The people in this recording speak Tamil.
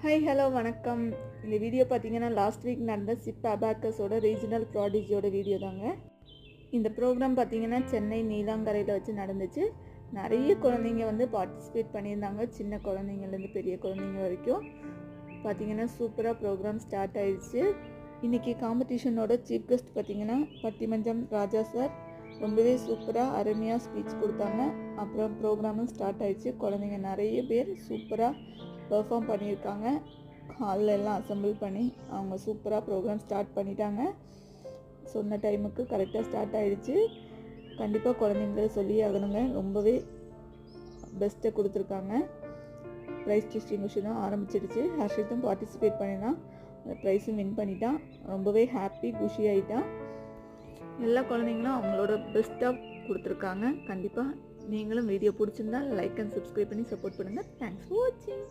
ஹாய் ஹலோ வணக்கம். இந்த வீடியோ பார்த்தீங்கன்னா லாஸ்ட் வீக் நடந்த சிப் அபாக்கஸோட ரீஜனல் ப்ராடிஜியோட வீடியோ தாங்க. இந்த ப்ரோக்ராம் பார்த்தீங்கன்னா சென்னை நீலாங்கரையில் வச்சு நடந்துச்சு. நிறைய குழந்தைங்க வந்து பார்ட்டிசிபேட் பண்ணியிருந்தாங்க. சின்ன குழந்தைங்கலேருந்து பெரிய குழந்தைங்க வரைக்கும் பார்த்தீங்கன்னா சூப்பராக ப்ரோக்ராம் ஸ்டார்ட் ஆயிடுச்சு. இன்றைக்கி காம்படிஷனோட சீஃப் கெஸ்ட் பார்த்தீங்கன்னா பட்டிமன்றம் ராஜா சார் ரொம்பவே சூப்பராக அருமையாக ஸ்பீச் கொடுத்தாங்க. அப்புறம் ப்ரோக்ராமும் ஸ்டார்ட் ஆயிடுச்சு. குழந்தைங்க நிறைய பேர் சூப்பராக பெர்ஃபார்ம் பண்ணியிருக்காங்க. ஹாலில் எல்லாம் அசம்பிள் பண்ணி அவங்க சூப்பராக ப்ரோக்ராம் ஸ்டார்ட் பண்ணிட்டாங்க. சொன்ன டைமுக்கு கரெக்டாக ஸ்டார்ட் ஆகிடுச்சு. கண்டிப்பாக குழந்தைங்கள சொல்லி ஆகணுங்க. ரொம்பவே பெஸ்ட்டை கொடுத்துருக்காங்க. ப்ரைஸ் டிஸ்ட்ரிபியூஷனும் ஆரம்பிச்சிடுச்சு. ஹர்ஷித்தும் பார்ட்டிசிபேட் பண்ணினான். அந்த ப்ரைஸும் வின் பண்ணிட்டான். ரொம்பவே ஹாப்பி, குஷி ஆகிட்டான். எல்லா குழந்தைங்களும் அவங்களோட பெஸ்ட்டாக கொடுத்துருக்காங்க. கண்டிப்பாக நீங்களும் வீடியோ பிடிச்சிருந்தா லைக் அண்ட் சப்ஸ்கிரைப் பண்ணி சப்போர்ட் பண்ணுங்கள். தேங்க்ஸ் ஃபார் வாட்சிங்.